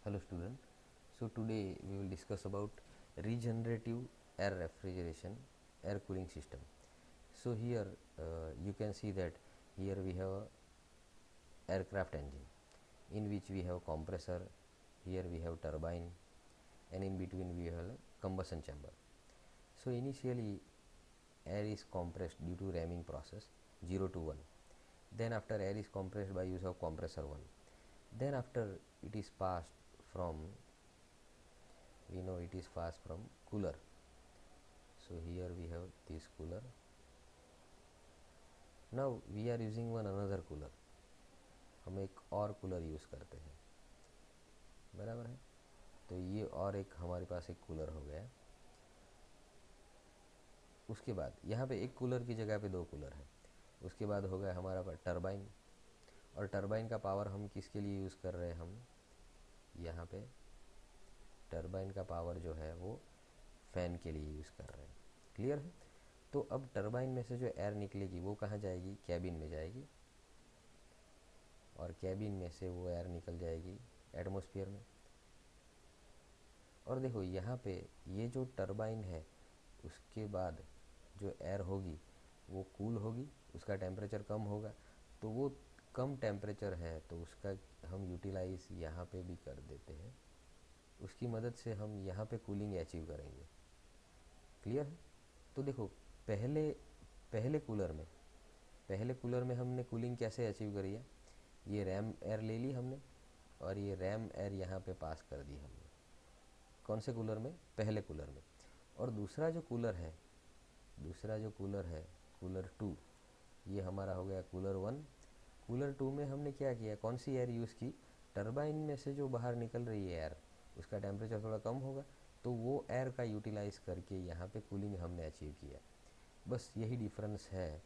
Hello student. So today we will discuss about regenerative air refrigeration air cooling system. So here you can see that here we have a aircraft engine in which we have compressor, here we have turbine, and in between we have a combustion chamber. So initially air is compressed due to ramming process 0 to 1. Then after air is compressed by use of compressor 1. Then after it is passed from, we know it is passed from cooler. So here we have this cooler. Now we are using one another cooler. हम एक और cooler use करते हैं, बराबर है। तो ये और एक हमारे पास एक कूलर हो गया। उसके बाद यहाँ पे एक कूलर की जगह पे दो कूलर है। उसके बाद हो गया हमारा पास टरबाइन, और टरबाइन का पावर हम किसके लिए यूज़ कर रहे हैं, हम यहाँ पे टरबाइन का पावर जो है वो फ़ैन के लिए यूज़ कर रहे हैं। क्लियर है। तो अब टरबाइन में से जो एयर निकलेगी वो कहाँ जाएगी, कैबिन में जाएगी, और कैबिन में से वो एयर निकल जाएगी एटमॉस्फेयर में। और देखो यहाँ पे ये जो टरबाइन है उसके बाद जो एयर होगी वो कूल होगी, उसका टेम्परेचर कम होगा। तो वो कम टेम्परेचर है तो उसका हम यूटिलाइज यहाँ पे भी कर देते हैं, उसकी मदद से हम यहाँ पे कूलिंग अचीव करेंगे। क्लियर है। तो देखो पहले पहले कूलर में हमने कूलिंग कैसे अचीव करी है, ये रैम एयर ले ली हमने और ये रैम एयर यहाँ पे पास कर दी हमने। कौन से कूलर में, पहले कूलर में। और दूसरा जो कूलर है कूलर 2, ये हमारा हो गया कूलर 1। कूलर 2 में हमने क्या किया, कौन सी एयर यूज़ की, टरबाइन में से जो बाहर निकल रही है एयर उसका टेम्परेचर थोड़ा कम होगा, तो वो एयर का यूटिलाइज़ करके यहाँ पे कूलिंग हमने अचीव किया। बस यही डिफरेंस है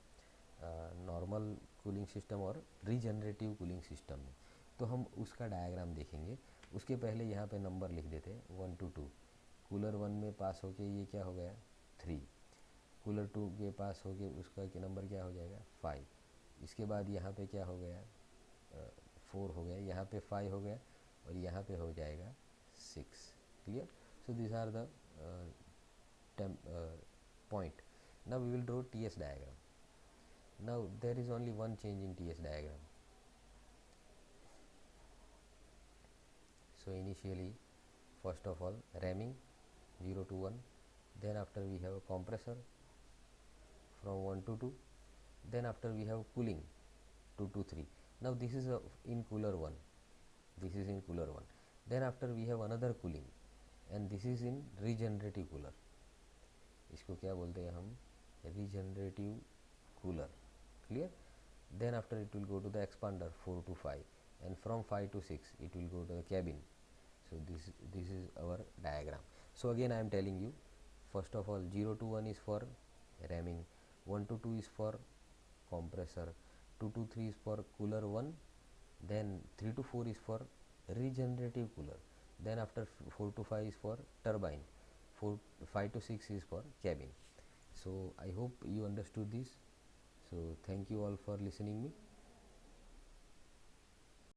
नॉर्मल कूलिंग सिस्टम और रीजनरेटिव कूलिंग सिस्टम में। तो हम उसका डायग्राम देखेंगे। उसके पहले यहाँ पे नंबर लिख देते हैं 1 to 2। कूलर 1 में पास होके ये क्या हो गया 3, कूलर 2 के पास होके उसका नंबर क्या हो जाएगा 5। इसके बाद यहाँ पे क्या हो गया 4 हो गया, यहाँ पे 5 हो गया, और यहाँ पे हो जाएगा 6। Clear. So this are the point. Now we will draw TS diagram. Now there is only one change in TS diagram. So initially, first of all, ramming 0 to 1, then after we have a compressor from 1 to 2, then after we have cooling 2 to 3. Now this is in cooler 1, this is in cooler 1. Then after we have another cooling, and this is in regenerative cooler. इसको क्या बोलते हैं हम, regenerative cooler. Clear. Then after it will go to the expander 4 to 5, and from 5 to 6 it will go to the cabin. So this is our diagram. So again I am telling you, first of all 0 to 1 is for ramming, 1 to 2 is for compressor, 2 to 3 is for cooler 1, then 3 to 4 is for regenerative cooler, then after 4 to 5 is for turbine, 5 to 6 is for cabin. So I hope you understood this. So thank you all for listening me.